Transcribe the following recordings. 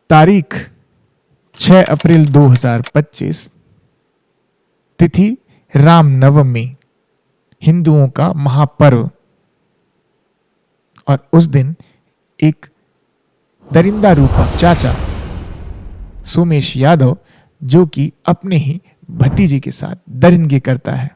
तारीख 6 अप्रैल 2025, तिथि रामनवमी, हिंदुओं का महापर्व। और उस दिन एक दरिंदा रूपी चाचा सोमेश यादव, जो कि अपने ही भतीजे के साथ दरिंदगी करता है,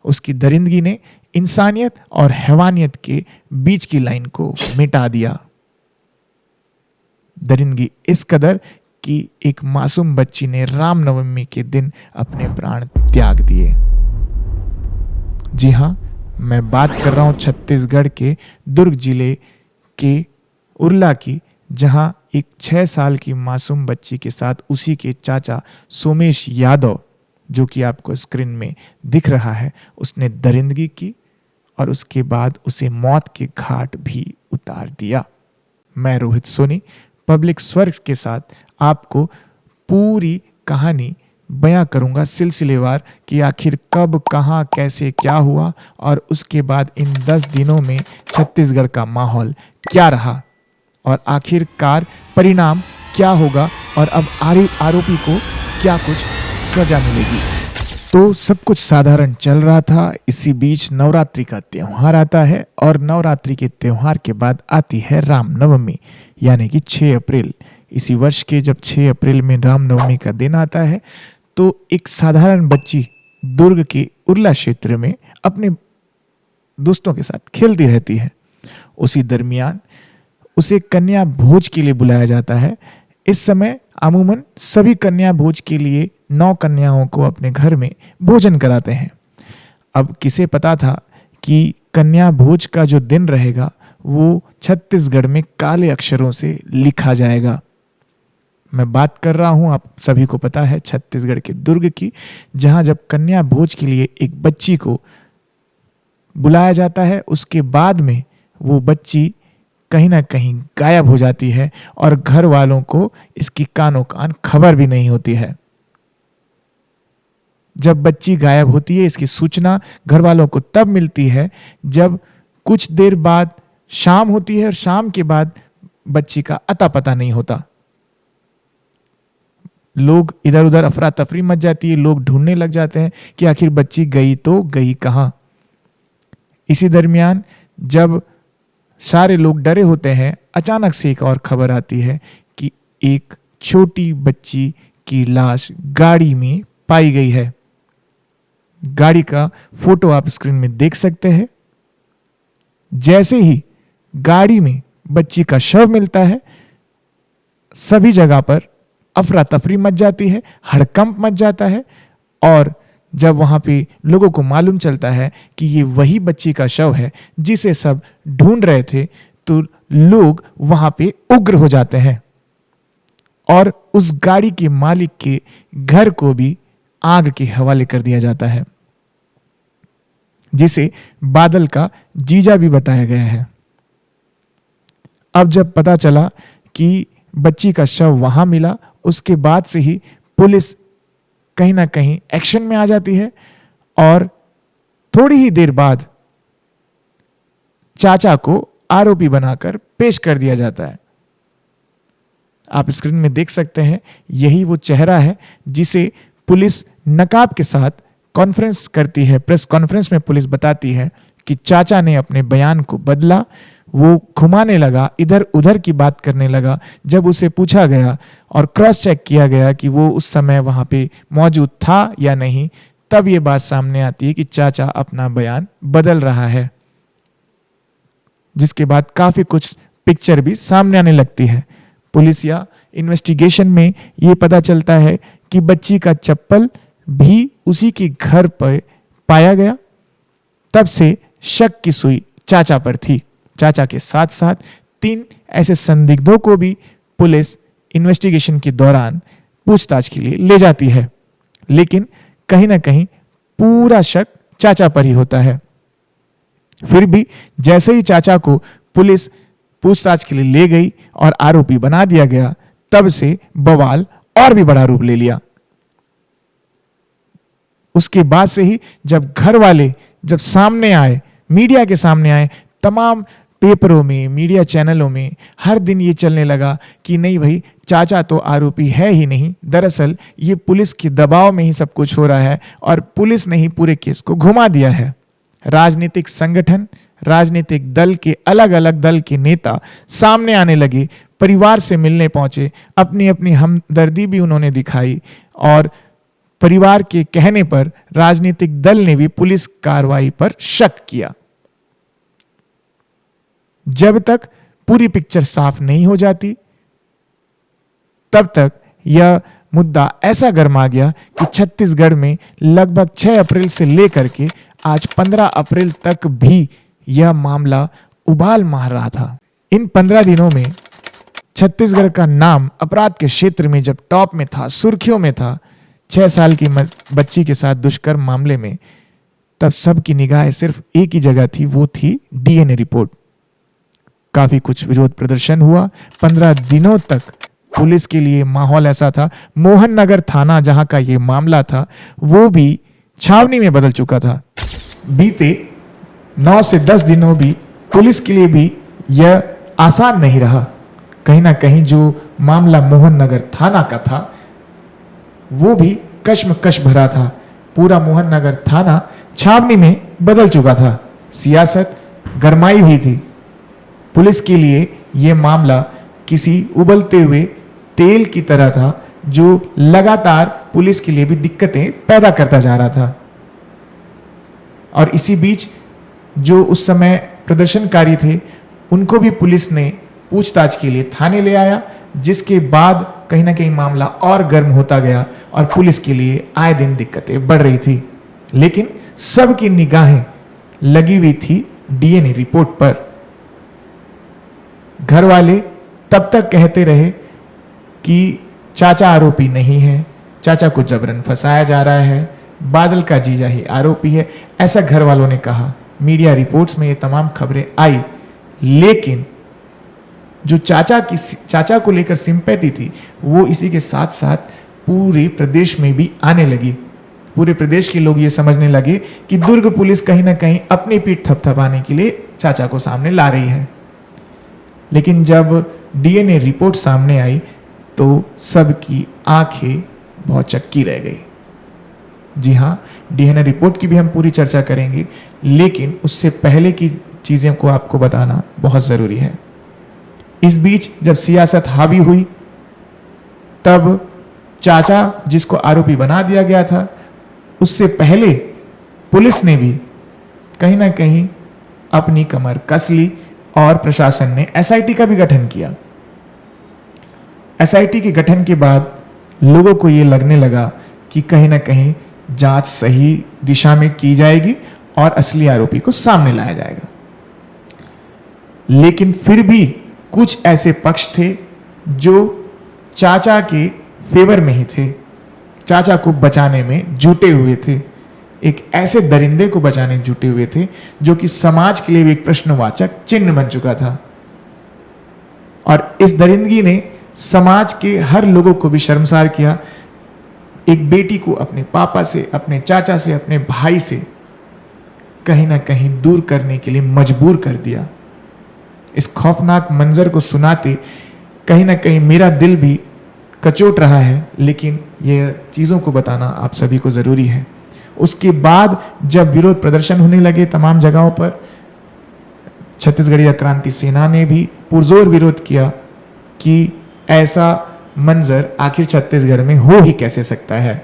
उसकी दरिंदगी ने इंसानियत और हैवानियत के बीच की लाइन को मिटा दिया। दरिंदगी इस कदर कि एक मासूम बच्ची ने रामनवमी के दिन अपने प्राण त्याग दिए। जी हां, मैं बात कर रहा हूं छत्तीसगढ़ के दुर्ग जिले के उरला की, जहां एक 6 साल की मासूम बच्ची के साथ उसी के चाचा सोमेश यादव, जो कि आपको स्क्रीन में दिख रहा है, उसने दरिंदगी की और उसके बाद उसे मौत के घाट भी उतार दिया। मैं रोहित सोनी पब्लिक स्वर के साथ आपको पूरी कहानी बयां करूंगा सिलसिलेवार कि आखिर कब, कहां, कैसे, क्या हुआ और उसके बाद इन 10 दिनों में छत्तीसगढ़ का माहौल क्या रहा और आखिरकार परिणाम क्या होगा और अब आरोपी को क्या कुछ सजा मिलेगी। तो सब कुछ साधारण चल रहा था। इसी बीच नवरात्रि का त्योहार आता है और नवरात्रि के त्योहार के बाद आती है रामनवमी, यानी कि 6 अप्रैल। इसी वर्ष के जब 6 अप्रैल में रामनवमी का दिन आता है, तो एक साधारण बच्ची दुर्ग के उरला क्षेत्र में अपने दोस्तों के साथ खेलती रहती है। उसी दरमियान उसे कन्या भोज के लिए बुलाया जाता है। इस समय अमूमन सभी कन्या भोज के लिए 9 कन्याओं को अपने घर में भोजन कराते हैं। अब किसे पता था कि कन्या भोज का जो दिन रहेगा वो छत्तीसगढ़ में काले अक्षरों से लिखा जाएगा। मैं बात कर रहा हूं, आप सभी को पता है, छत्तीसगढ़ के दुर्ग की, जहां जब कन्या भोज के लिए एक बच्ची को बुलाया जाता है, उसके बाद में वो बच्ची कहीं ना कहीं गायब हो जाती है और घर वालों को इसकी कानो कान खबर भी नहीं होती है। जब बच्ची गायब होती है, इसकी सूचना घर वालों को तब मिलती है जब कुछ देर बाद शाम होती है और शाम के बाद बच्ची का अता पता नहीं होता। लोग इधर उधर अफरा तफरी मच जाती है, लोग ढूंढने लग जाते हैं कि आखिर बच्ची गई तो गई कहां। इसी दरमियान जब सारे लोग डरे होते हैं, अचानक से एक और खबर आती है कि एक छोटी बच्ची की लाश गाड़ी में पाई गई है। गाड़ी का फोटो आप स्क्रीन में देख सकते हैं। जैसे ही गाड़ी में बच्ची का शव मिलता है, सभी जगह पर अफरा तफरी मच जाती है, हड़कंप मच जाता है। और जब वहां पे लोगों को मालूम चलता है कि ये वही बच्ची का शव है जिसे सब ढूंढ रहे थे, तो लोग वहां पे उग्र हो जाते हैं और उस गाड़ी के मालिक के घर को भी आग के हवाले कर दिया जाता है, जिसे बादल का जीजा भी बताया गया है। अब जब पता चला कि बच्ची का शव वहां मिला, उसके बाद से ही पुलिस कहीं ना कहीं एक्शन में आ जाती है और थोड़ी ही देर बाद चाचा को आरोपी बनाकर पेश कर दिया जाता है। आप स्क्रीन में देख सकते हैं, यही वो चेहरा है जिसे पुलिस नकाब के साथ कॉन्फ्रेंस करती है। प्रेस कॉन्फ्रेंस में पुलिस बताती है कि चाचा ने अपने बयान को बदला, वो घुमाने लगा, इधर उधर की बात करने लगा। जब उसे पूछा गया और क्रॉस चेक किया गया कि वो उस समय वहां पे मौजूद था या नहीं, तब ये बात सामने आती है कि चाचा अपना बयान बदल रहा है, जिसके बाद काफी कुछ पिक्चर भी सामने आने लगती है। पुलिस या इन्वेस्टिगेशन में ये पता चलता है कि बच्ची का चप्पल भी उसी के घर पर पाया गया। तब से शक की सुई चाचा पर थी। चाचा के साथ साथ 3 ऐसे संदिग्धों को भी पुलिस इन्वेस्टिगेशन के दौरान पूछताछ के लिए ले जाती है, लेकिन कहीं ना कहीं पूरा शक चाचा पर ही होता है। फिर भी जैसे ही चाचा को पुलिस पूछताछ के लिए ले गई और आरोपी बना दिया गया, तब से बवाल और भी बड़ा रूप ले लिया। उसके बाद से ही जब घर वाले जब सामने आए, मीडिया के सामने आए, तमाम पेपरों में, मीडिया चैनलों में हर दिन ये चलने लगा कि नहीं भाई, चाचा तो आरोपी है ही नहीं, दरअसल ये पुलिस के दबाव में ही सब कुछ हो रहा है और पुलिस ने ही पूरे केस को घुमा दिया है। राजनीतिक संगठन, राजनीतिक दल के अलग अलग दल के नेता सामने आने लगे, परिवार से मिलने पहुंचे, अपनी अपनी हमदर्दी भी उन्होंने दिखाई और परिवार के कहने पर राजनीतिक दल ने भी पुलिस कार्रवाई पर शक किया। जब तक पूरी पिक्चर साफ नहीं हो जाती तब तक यह मुद्दा ऐसा गर्मा गया कि छत्तीसगढ़ में लगभग 6 अप्रैल से लेकर के आज 15 अप्रैल तक भी यह मामला उबाल मार रहा था। इन 15 दिनों में छत्तीसगढ़ का नाम अपराध के क्षेत्र में जब टॉप में था, सुर्खियों में था, 6 साल की बच्ची के साथ दुष्कर्म मामले में, तब सबकी निगाहें सिर्फ एक ही जगह थी, वो थी डीएनए रिपोर्ट। काफी कुछ विरोध प्रदर्शन हुआ। 15 दिनों तक पुलिस के लिए माहौल ऐसा था, मोहन नगर थाना जहां का ये मामला था वो भी छावनी में बदल चुका था। बीते 9 से 10 दिनों भी पुलिस के लिए भी यह आसान नहीं रहा। कहीं ना कहीं जो मामला मोहन नगर थाना का था वो भी कश्मकश भरा था। पूरा मोहन नगर थाना छावनी में बदल चुका था। सियासत गरमाई हुई थी। पुलिस के लिए यह मामला किसी उबलते हुए तेल की तरह था जो लगातार पुलिस के लिए भी दिक्कतें पैदा करता जा रहा था। और इसी बीच जो उस समय प्रदर्शनकारी थे उनको भी पुलिस ने पूछताछ के लिए थाने ले आया, जिसके बाद कहीं ना कहीं मामला और गर्म होता गया और पुलिस के लिए आए दिन दिक्कतें बढ़ रही थी। लेकिन सबकी निगाहें लगी हुई थी डीएनए रिपोर्ट पर। घर वाले तब तक कहते रहे कि चाचा आरोपी नहीं है, चाचा को जबरन फंसाया जा रहा है, बादल का जीजा ही आरोपी है, ऐसा घर वालों ने कहा। मीडिया रिपोर्ट्स में ये तमाम खबरें आई, लेकिन जो चाचा को लेकर सिंपैथी थी वो इसी के साथ साथ पूरे प्रदेश में भी आने लगी। पूरे प्रदेश के लोग ये समझने लगे कि दुर्ग पुलिस कहीं ना कहीं अपनी पीठ थपथपाने के लिए चाचा को सामने ला रही है। लेकिन जब डीएनए रिपोर्ट सामने आई तो सबकी आंखें बहुत चक्की रह गई। जी हाँ, डीएनए रिपोर्ट की भी हम पूरी चर्चा करेंगे, लेकिन उससे पहले की चीजें को आपको बताना बहुत जरूरी है। इस बीच जब सियासत हावी हुई तब चाचा जिसको आरोपी बना दिया गया था, उससे पहले पुलिस ने भी कहीं ना कहीं अपनी कमर कस ली और प्रशासन ने एसआईटी का भी गठन किया। एसआईटी के गठन के बाद लोगों को यह लगने लगा कि कहीं ना कहीं जांच सही दिशा में की जाएगी और असली आरोपी को सामने लाया जाएगा। लेकिन फिर भी कुछ ऐसे पक्ष थे जो चाचा के फेवर में ही थे, चाचा को बचाने में जुटे हुए थे, एक ऐसे दरिंदे को बचाने जुटे हुए थे जो कि समाज के लिए भी एक प्रश्नवाचक चिन्ह बन चुका था। और इस दरिंदगी ने समाज के हर लोगों को भी शर्मसार किया। एक बेटी को अपने पापा से, अपने चाचा से, अपने भाई से कहीं ना कहीं दूर करने के लिए मजबूर कर दिया। इस खौफनाक मंजर को सुनाते कहीं ना कहीं मेरा दिल भी कचोट रहा है, लेकिन यह चीज़ों को बताना आप सभी को ज़रूरी है। उसके बाद जब विरोध प्रदर्शन होने लगे तमाम जगहों पर, छत्तीसगढ़ीय क्रांति सेना ने भी पुरजोर विरोध किया कि ऐसा मंजर आखिर छत्तीसगढ़ में हो ही कैसे सकता है।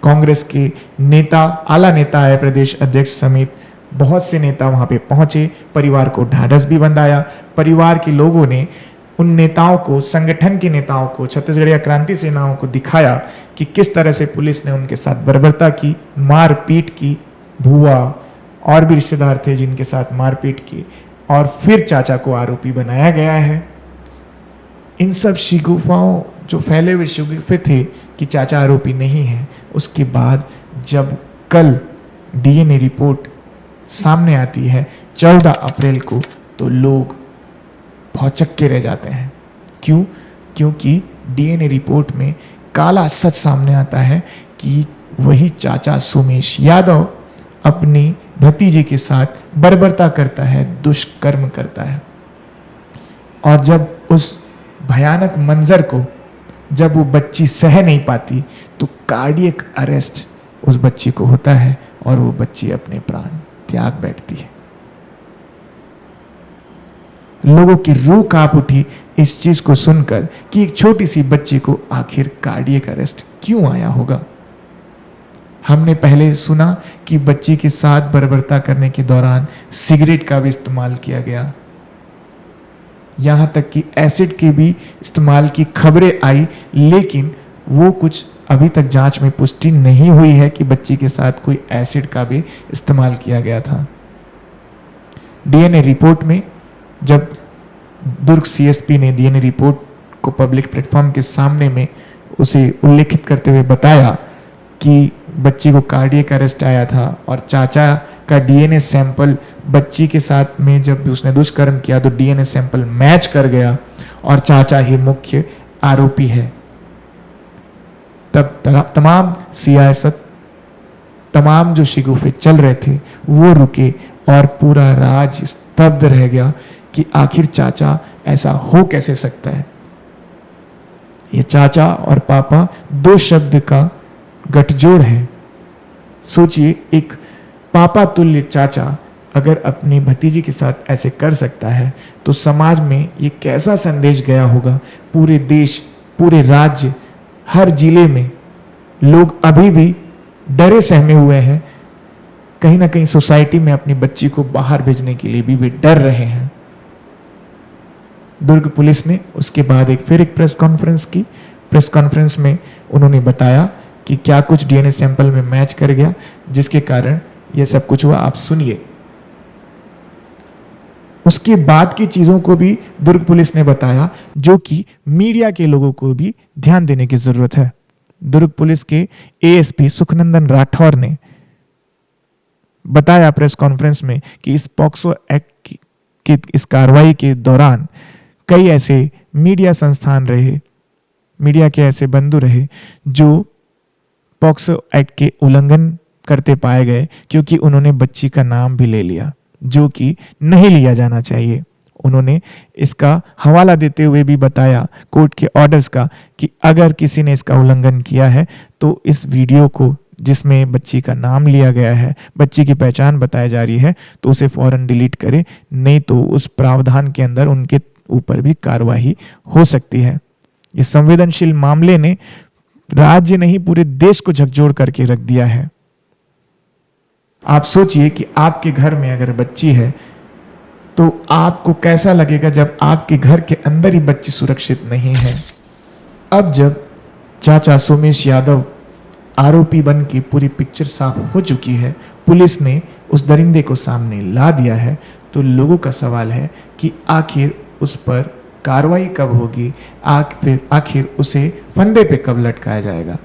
कांग्रेस के नेता, आला नेता आए, प्रदेश अध्यक्ष समेत बहुत से नेता वहां पे पहुंचे, परिवार को ढाढ़स भी बंधाया। परिवार के लोगों ने उन नेताओं को, संगठन के नेताओं को, छत्तीसगढ़ीय क्रांति सेनाओं को दिखाया कि किस तरह से पुलिस ने उनके साथ बर्बरता की, मारपीट की। भुआ और भी रिश्तेदार थे जिनके साथ मारपीट की और फिर चाचा को आरोपी बनाया गया है। इन सब शिगुफाओं, जो फैले हुए शिगुफे थे कि चाचा आरोपी नहीं है, उसके बाद जब कल डीएनए रिपोर्ट सामने आती है 14 अप्रैल को, तो लोग बहुत चक्के रह जाते हैं। क्यों? क्योंकि डीएनए रिपोर्ट में काला सच सामने आता है कि वही चाचा सुमेश यादव अपनी भतीजे के साथ बर्बरता करता है, दुष्कर्म करता है। और जब उस भयानक मंजर को जब वो बच्ची सह नहीं पाती तो कार्डियक अरेस्ट उस बच्ची को होता है और वो बच्ची अपने प्राण त्याग बैठती है। लोगों की रूह कांप उठी इस चीज को सुनकर कि एक छोटी सी बच्ची को आखिर कार्डियक अरेस्ट क्यों आया होगा। हमने पहले सुना कि बच्ची के साथ बर्बरता करने के दौरान सिगरेट का भी इस्तेमाल किया गया, यहां तक कि एसिड के भी इस्तेमाल की खबरें आई, लेकिन वो कुछ अभी तक जांच में पुष्टि नहीं हुई है कि बच्ची के साथ कोई एसिड का भी इस्तेमाल किया गया था। डीएनए रिपोर्ट में जब दुर्ग सीएसपी ने डीएनए रिपोर्ट को पब्लिक प्लेटफॉर्म के सामने में उसे उल्लेखित करते हुए बताया कि बच्ची को कार्डियक अरेस्ट आया था और चाचा का डीएनए सैंपल बच्ची के साथ में जब उसने दुष्कर्म किया तो डीएनए सैंपल मैच कर गया और चाचा ही मुख्य आरोपी है। तब तमाम सियासत, तमाम जो शिगुफे चल रहे थे वो रुके और पूरा राज स्तब्ध रह गया कि आखिर चाचा ऐसा हो कैसे सकता है। ये चाचा और पापा दो शब्द का गठजोड़ है। सोचिए, एक पापा तुल्य चाचा अगर अपनी भतीजी के साथ ऐसे कर सकता है तो समाज में ये कैसा संदेश गया होगा। पूरे देश, पूरे राज्य, हर जिले में लोग अभी भी डरे सहमे हुए हैं। कहीं ना कहीं सोसाइटी में अपनी बच्ची को बाहर भेजने के लिए भी डर रहे हैं। दुर्ग पुलिस ने उसके बाद फिर एक प्रेस कॉन्फ्रेंस की। प्रेस कॉन्फ्रेंस में उन्होंने बताया कि क्या कुछ डीएनए सैंपल में मैच कर गया जिसके कारण यह सब कुछ हुआ। आप सुनिए। उसके बाद की चीजों को भी दुर्ग पुलिस ने बताया जो कि मीडिया के लोगों को भी ध्यान देने की जरूरत है। दुर्ग पुलिस के एएसपी सुखनंदन राठौर ने बताया प्रेस कॉन्फ्रेंस में कि इस पॉक्सो एक्ट की इस कार्रवाई के दौरान कई ऐसे मीडिया संस्थान रहे, मीडिया के ऐसे बंधु रहे जो पॉक्सो एक्ट के उल्लंघन करते पाए गए क्योंकि उन्होंने बच्ची का नाम भी ले लिया जो कि नहीं लिया जाना चाहिए। उन्होंने इसका हवाला देते हुए भी बताया कोर्ट के ऑर्डर्स का कि अगर किसी ने इसका उल्लंघन किया है तो इस वीडियो को जिसमें बच्ची का नाम लिया गया है, बच्ची की पहचान बताई जा रही है, तो उसे फौरन डिलीट करे, नहीं तो उस प्रावधान के अंदर उनके ऊपर भी कार्रवाई हो सकती है। इस संवेदनशील मामले ने राज्य नहीं पूरे देश को झकझोर करके रख दिया है। आप सोचिए कि आपके घर में अगर बच्ची है तो आपको कैसा लगेगा जब आपके घर के अंदर ही बच्ची सुरक्षित नहीं है। अब जब चाचा सोमेश यादव आरोपी बन के पूरी पिक्चर साफ हो चुकी है, पुलिस ने उस दरिंदे को सामने ला दिया है, तो लोगों का सवाल है कि आखिर उस पर कार्रवाई कब होगी, आखिर उसे फंदे पे कब लटकाया जाएगा।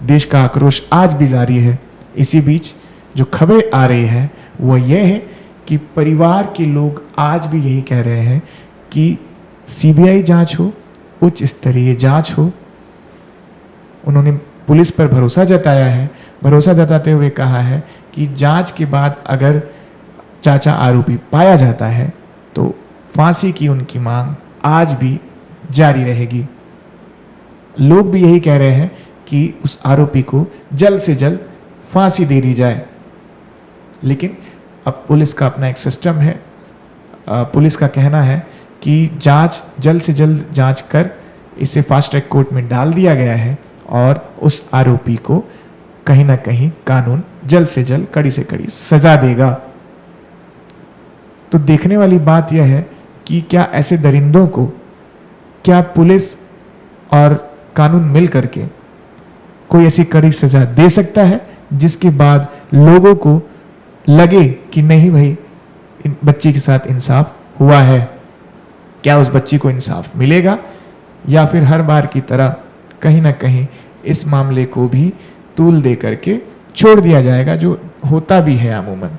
देश का आक्रोश आज भी जारी है। इसी बीच जो खबरें आ रही है वो यह है कि परिवार के लोग आज भी यही कह रहे हैं कि सीबीआई जांच हो, उच्च स्तरीय जांच हो। उन्होंने पुलिस पर भरोसा जताया है। भरोसा जताते हुए कहा है कि जांच के बाद अगर चाचा आरोपी पाया जाता है तो फांसी की उनकी मांग आज भी जारी रहेगी। लोग भी यही कह रहे हैं कि उस आरोपी को जल्द से जल्द फांसी दे दी जाए। लेकिन अब पुलिस का अपना एक सिस्टम है। पुलिस का कहना है कि जांच जल्द से जल्द जांच कर इसे फास्ट ट्रैक कोर्ट में डाल दिया गया है और उस आरोपी को कहीं ना कहीं कानून जल्द से जल्द कड़ी से कड़ी सजा देगा। तो देखने वाली बात यह है कि क्या ऐसे दरिंदों को, क्या पुलिस और कानून मिल करके कोई ऐसी कड़ी सजा दे सकता है जिसके बाद लोगों को लगे कि नहीं भाई बच्ची के साथ इंसाफ हुआ है। क्या उस बच्ची को इंसाफ मिलेगा या फिर हर बार की तरह कहीं ना कहीं इस मामले को भी तूल दे करके छोड़ दिया जाएगा, जो होता भी है अमूमन।